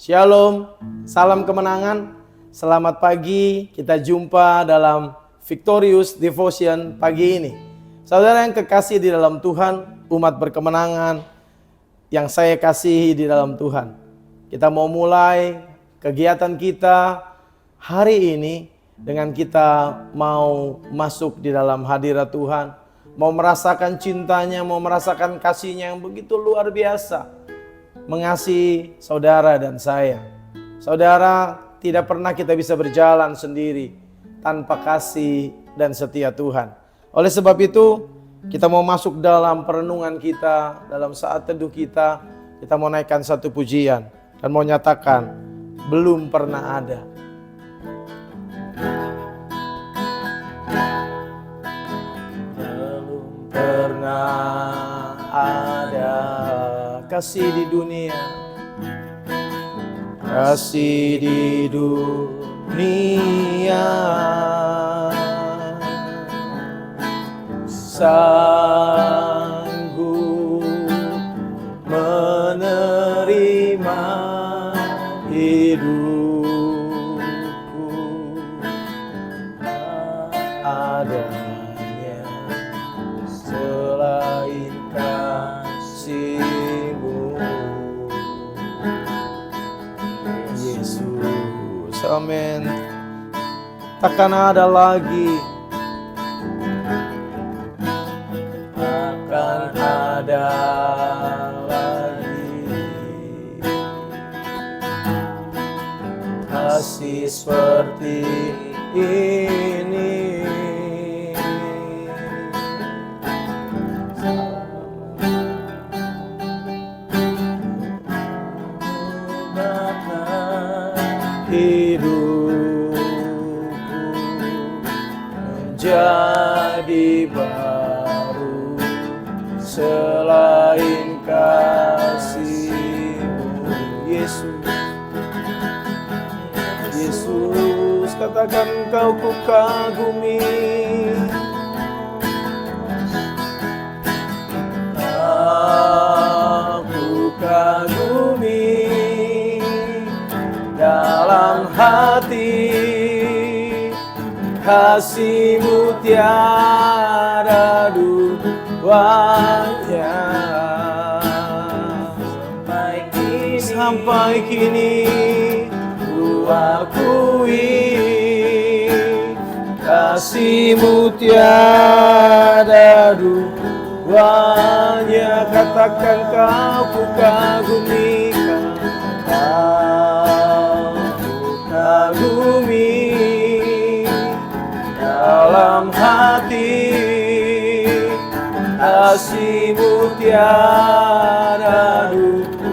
Shalom, salam kemenangan. Selamat pagi, kita jumpa dalam Victorious Devotion pagi ini. Saudara yang kekasih di dalam Tuhan, umat berkemenangan yang saya kasihi di dalam Tuhan. Kita mau mulai kegiatan kita hari ini dengan kita mau masuk di dalam hadirat Tuhan. Mau merasakan cintanya, mau merasakan kasihnya yang begitu luar biasa. Mengasihi saudara dan saya. Saudara, tidak pernah kita bisa berjalan sendiri tanpa kasih dan setia Tuhan. Oleh sebab itu, kita mau masuk dalam perenungan kita, dalam saat teduh kita mau naikkan satu pujian dan mau nyatakan, belum pernah ada. Belum pernah ada kasih di dunia, kasih di dunia, sanggup menerima hidupku adanya selain kasih-Mu, Yesus. Amin. Takkan ada lagi, takkan ada lagi kasih seperti ini. Hidupku menjadi baru selain kasih-Mu, Yesus. Yesus, katakan Kau ku kagumi, aku kagumi dalam hati, kasih-Mu tiada duanya. Sampai kini ku akui, kasih-Mu tiada duanya. Katakan Kau ku kagumi, kagumi dalam hati, kasih-Mu tiada duanya.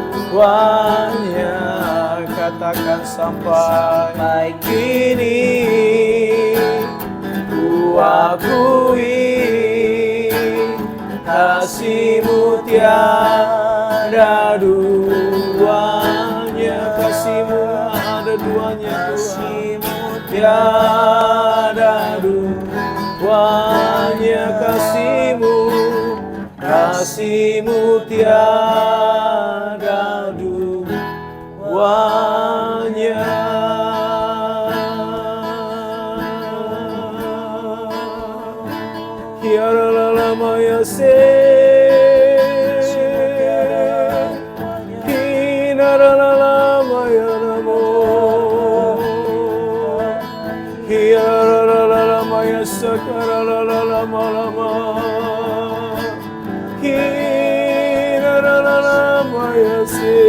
Katakan sampai kini ku akui, kasih-Mu tiada duanya. Kasih-Mu ada duanya, kasih-Mu tiada duanya. Kasih-Mu, kasih-Mu tiada duanya. Hiara lama ya se, hinara lama ya namo, hiara lama ya sakara lama lama, hinara lama ya se.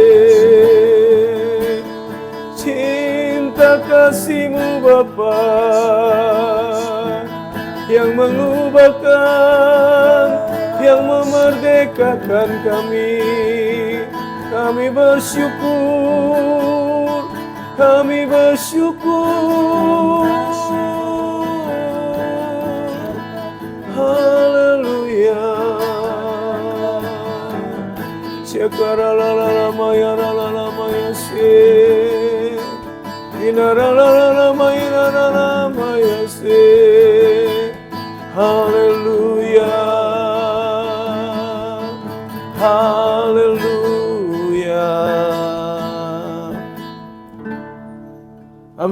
Cinta kasih-Mu Bapa yang mengubahkan, yang memerdekakan kami. Kami bersyukur, kami bersyukur. Haleluya. Cekara lama ya lama ya se, inara lama ya se. Haleluya, haleluya.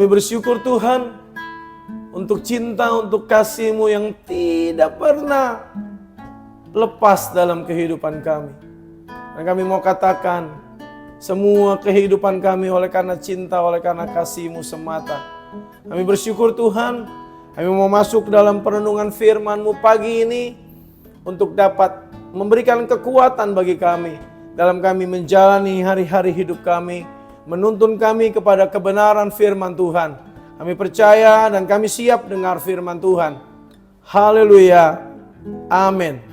Kami bersyukur Tuhan untuk cinta, untuk kasih-Mu yang tidak pernah lepas dalam kehidupan kami. Dan kami mau katakan, semua kehidupan kami oleh karena cinta, oleh karena kasih-Mu semata. Kami bersyukur Tuhan, kami mau masuk dalam perenungan firman-Mu pagi ini untuk dapat memberikan kekuatan bagi kami dalam kami menjalani hari-hari hidup kami, menuntun kami kepada kebenaran firman Tuhan. Kami percaya dan kami siap dengar firman Tuhan. Haleluya. Amin.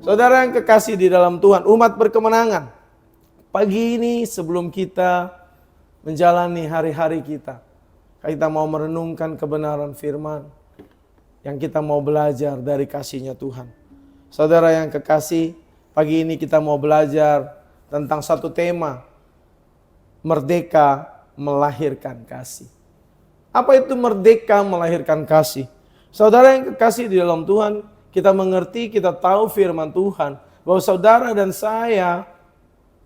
Saudara yang kekasih di dalam Tuhan, umat berkemenangan. Pagi ini sebelum kita menjalani hari-hari kita mau merenungkan kebenaran firman yang kita mau belajar dari kasih-Nya Tuhan. Saudara yang kekasih, pagi ini kita mau belajar tentang satu tema, merdeka melahirkan kasih. Apa itu merdeka melahirkan kasih? Saudara yang kekasih di dalam Tuhan, kita mengerti, kita tahu firman Tuhan bahwa saudara dan saya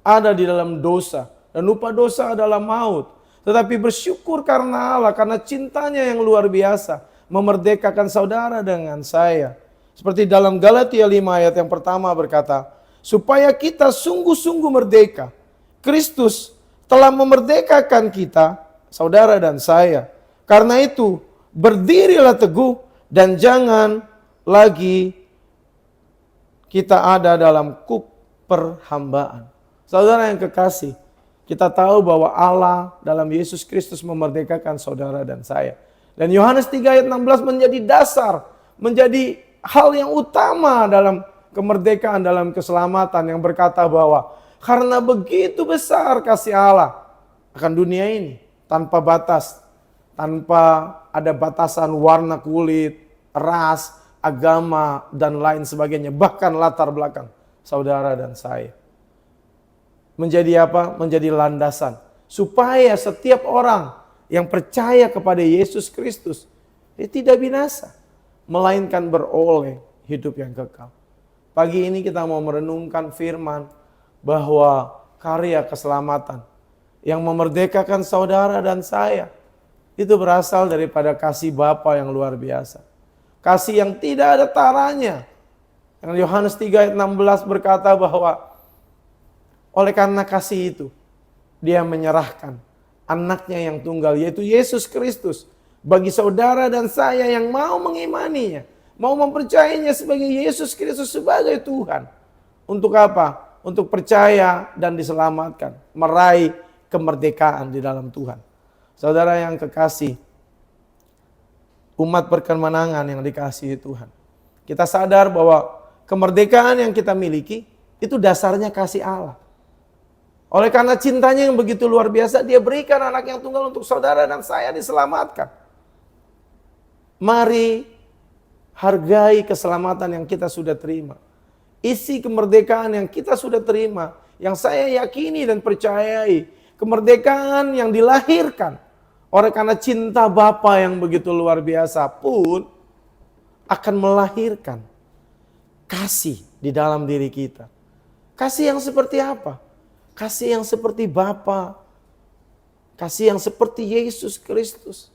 ada di dalam dosa, dan upah dosa adalah maut. Tetapi bersyukur karena Allah, karena cintanya yang luar biasa, memerdekakan saudara dengan saya. Seperti dalam Galatia 5 ayat yang pertama berkata, supaya kita sungguh-sungguh merdeka. Kristus telah memerdekakan kita, saudara dan saya. Karena itu, berdirilah teguh dan jangan lagi kita ada dalam kuk perhambaan. Saudara yang kekasih, kita tahu bahwa Allah dalam Yesus Kristus memerdekakan saudara dan saya. Dan Yohanes 3 ayat 16 menjadi dasar, menjadi hal yang utama dalam kemerdekaan, dalam keselamatan, yang berkata bahwa karena begitu besar kasih Allah akan dunia ini, tanpa batas, tanpa ada batasan warna kulit, ras, agama, dan lain sebagainya, bahkan latar belakang saudara dan saya. Menjadi apa? Menjadi landasan supaya setiap orang yang percaya kepada Yesus Kristus dia tidak binasa, melainkan beroleh hidup yang kekal. Pagi ini kita mau merenungkan firman bahwa karya keselamatan yang memerdekakan saudara dan saya itu berasal daripada kasih Bapa yang luar biasa. Kasih yang tidak ada taranya. Yang Yohanes 3 ayat 16 berkata bahwa oleh karena kasih itu, dia menyerahkan anaknya yang tunggal, yaitu Yesus Kristus, bagi saudara dan saya yang mau mengimaninya, mau mempercayainya sebagai Yesus Kristus sebagai Tuhan. Untuk apa? Untuk percaya dan diselamatkan, meraih kemerdekaan di dalam Tuhan. Saudara yang kekasih, umat berkemenangan yang dikasihi Tuhan. Kita sadar bahwa kemerdekaan yang kita miliki itu dasarnya kasih Allah. Oleh karena cintanya yang begitu luar biasa, dia berikan anak yang tunggal untuk saudara dan saya diselamatkan. Mari hargai keselamatan yang kita sudah terima. Isi kemerdekaan yang kita sudah terima, yang saya yakini dan percayai. Kemerdekaan yang dilahirkan oleh karena cinta Bapa yang begitu luar biasa pun akan melahirkan kasih di dalam diri kita. Kasih yang seperti apa? Kasih yang seperti Bapa. Kasih yang seperti Yesus Kristus.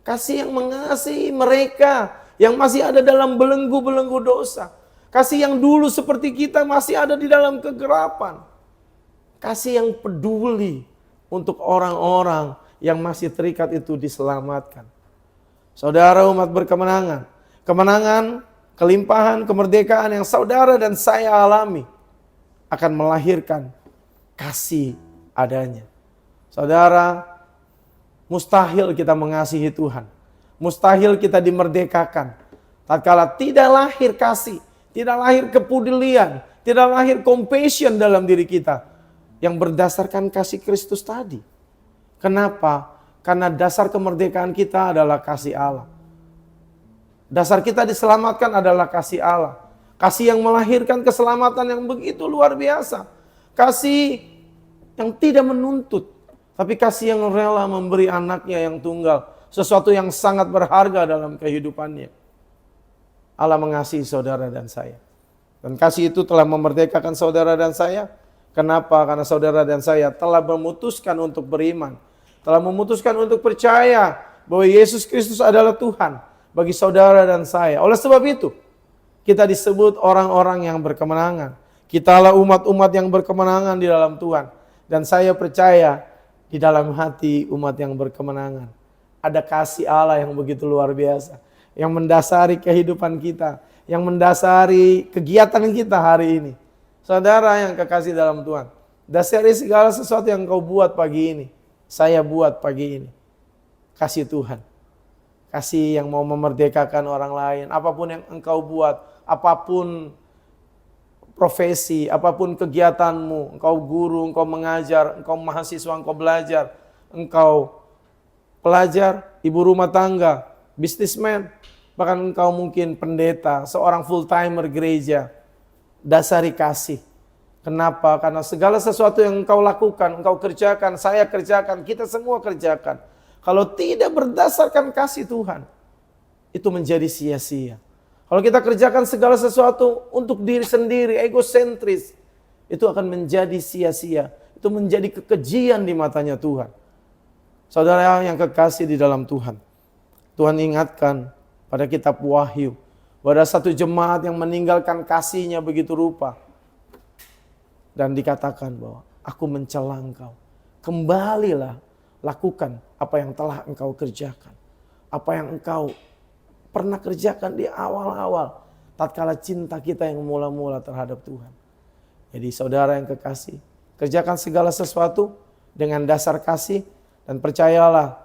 Kasih yang mengasihi mereka yang masih ada dalam belenggu-belenggu dosa. Kasih yang dulu seperti kita masih ada di dalam kegelapan. Kasih yang peduli untuk orang-orang yang masih terikat itu diselamatkan. Saudara umat berkemenangan. Kemenangan, kelimpahan, kemerdekaan yang saudara dan saya alami akan melahirkan kasih adanya. Saudara, mustahil kita mengasihi Tuhan. Mustahil kita dimerdekakan tatkala tidak lahir kasih, tidak lahir kepedulian, tidak lahir compassion dalam diri kita yang berdasarkan kasih Kristus tadi. Kenapa? Karena dasar kemerdekaan kita adalah kasih Allah. Dasar kita diselamatkan adalah kasih Allah. Kasih yang melahirkan keselamatan yang begitu luar biasa. Kasih yang tidak menuntut, tapi kasih yang rela memberi anaknya yang tunggal, sesuatu yang sangat berharga dalam kehidupannya. Allah mengasihi saudara dan saya. Dan kasih itu telah memerdekakan saudara dan saya. Kenapa? Karena saudara dan saya telah memutuskan untuk beriman, telah memutuskan untuk percaya bahwa Yesus Kristus adalah Tuhan bagi saudara dan saya. Oleh sebab itu, kita disebut orang-orang yang berkemenangan. Kitalah umat-umat yang berkemenangan di dalam Tuhan. Dan saya percaya di dalam hati umat yang berkemenangan ada kasih Allah yang begitu luar biasa, yang mendasari kehidupan kita, yang mendasari kegiatan kita hari ini. Saudara yang kekasih dalam Tuhan, dasari segala sesuatu yang kau buat pagi ini, saya buat pagi ini. Kasih Tuhan. Kasih yang mau memerdekakan orang lain. Apapun yang engkau buat, apapun profesi, apapun kegiatanmu, engkau guru, engkau mengajar, engkau mahasiswa, engkau belajar, engkau pelajar, ibu rumah tangga, bisnismen, bahkan engkau mungkin pendeta, seorang full-timer gereja, dasari kasih. Kenapa? Karena segala sesuatu yang engkau lakukan, engkau kerjakan, saya kerjakan, kita semua kerjakan. Kalau tidak berdasarkan kasih Tuhan, itu menjadi sia-sia. Kalau kita kerjakan segala sesuatu untuk diri sendiri, egosentris, itu akan menjadi sia-sia. Itu menjadi kekejian di matanya Tuhan. Saudara yang kekasih di dalam Tuhan, Tuhan ingatkan pada kitab Wahyu, bahwa ada satu jemaat yang meninggalkan kasihnya begitu rupa. Dan dikatakan bahwa aku mencela engkau. Kembalilah, lakukan apa yang telah engkau kerjakan. Apa yang engkau pernah kerjakan di awal-awal. Tatkala cinta kita yang mula-mula terhadap Tuhan. Jadi saudara yang kekasih, kerjakan segala sesuatu dengan dasar kasih. Dan percayalah,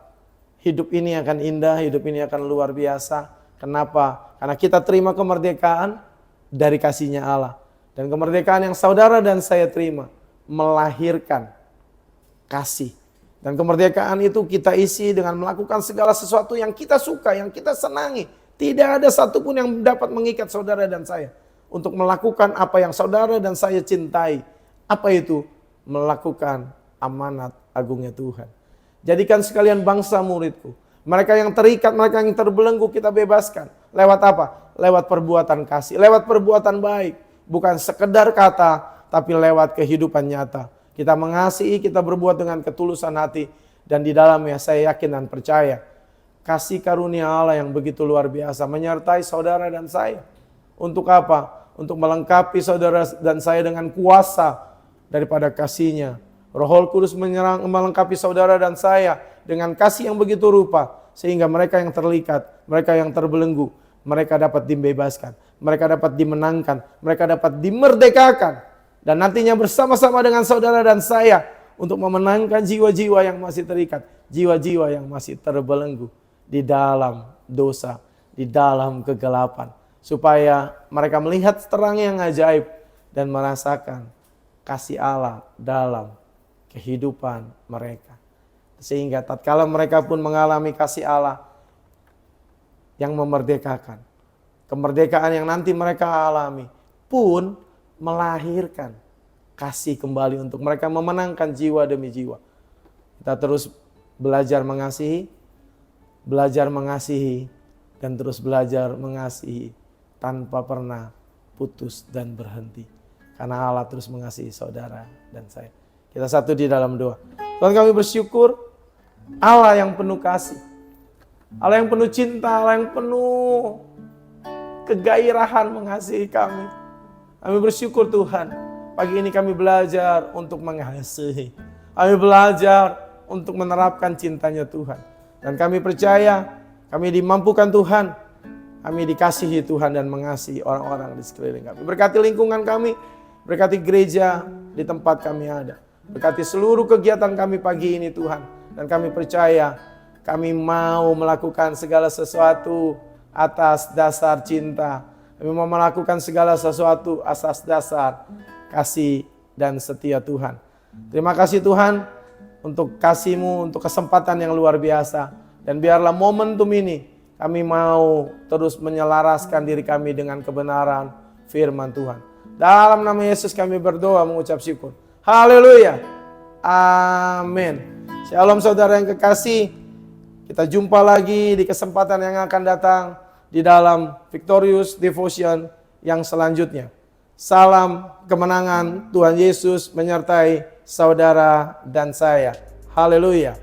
hidup ini akan indah, hidup ini akan luar biasa. Kenapa? Karena kita terima kemerdekaan dari kasih-Nya Allah. Dan kemerdekaan yang saudara dan saya terima melahirkan kasih. Dan kemerdekaan itu kita isi dengan melakukan segala sesuatu yang kita suka, yang kita senangi. Tidak ada satupun yang dapat mengikat saudara dan saya untuk melakukan apa yang saudara dan saya cintai. Apa itu? Melakukan amanat agungnya Tuhan. Jadikan sekalian bangsa muridku. Mereka yang terikat, mereka yang terbelenggu kita bebaskan. Lewat apa? Lewat perbuatan kasih, lewat perbuatan baik. Bukan sekedar kata, tapi lewat kehidupan nyata. Kita mengasihi, kita berbuat dengan ketulusan hati. Dan di dalamnya saya yakin dan percaya, kasih karunia Allah yang begitu luar biasa menyertai saudara dan saya. Untuk apa? Untuk melengkapi saudara dan saya dengan kuasa daripada kasih-Nya. Roh Kudus melengkapi saudara dan saya dengan kasih yang begitu rupa. Sehingga mereka yang terlikat, mereka yang terbelenggu, mereka dapat dibebaskan. Mereka dapat dimenangkan, mereka dapat dimerdekakan. Dan nantinya bersama-sama dengan saudara dan saya untuk memenangkan jiwa-jiwa yang masih terikat. Jiwa-jiwa yang masih terbelenggu di dalam dosa, di dalam kegelapan. Supaya mereka melihat terang yang ajaib dan merasakan kasih Allah dalam kehidupan mereka. Sehingga tatkala mereka pun mengalami kasih Allah yang memerdekakan, kemerdekaan yang nanti mereka alami pun melahirkan kasih kembali untuk mereka memenangkan jiwa demi jiwa. Kita terus belajar mengasihi, dan terus belajar mengasihi tanpa pernah putus dan berhenti. Karena Allah terus mengasihi saudara dan saya. Kita satu di dalam doa. Tuhan, kami bersyukur Allah yang penuh kasih, Allah yang penuh cinta, Allah yang penuh kegairahan mengasihi kami. Kami bersyukur Tuhan, pagi ini kami belajar untuk mengasihi. Kami belajar untuk menerapkan cintanya Tuhan. Dan kami percaya, kami dimampukan Tuhan, kami dikasihi Tuhan dan mengasihi orang-orang di sekeliling kami. Berkati lingkungan kami, berkati gereja di tempat kami ada. Berkati seluruh kegiatan kami pagi ini Tuhan. Dan kami percaya kami mau melakukan segala sesuatu atas dasar cinta. Kami mau melakukan segala sesuatu atas dasar kasih dan setia Tuhan. Terima kasih Tuhan untuk kasih-Mu, untuk kesempatan yang luar biasa. Dan biarlah momentum ini kami mau terus menyelaraskan diri kami dengan kebenaran firman Tuhan. Dalam nama Yesus kami berdoa mengucap syukur. Haleluya. Amin. Shalom saudara yang kekasih. Kita jumpa lagi di kesempatan yang akan datang di dalam Victorious Devotion yang selanjutnya. Salam kemenangan, Tuhan Yesus menyertai saudara dan saya. Haleluya.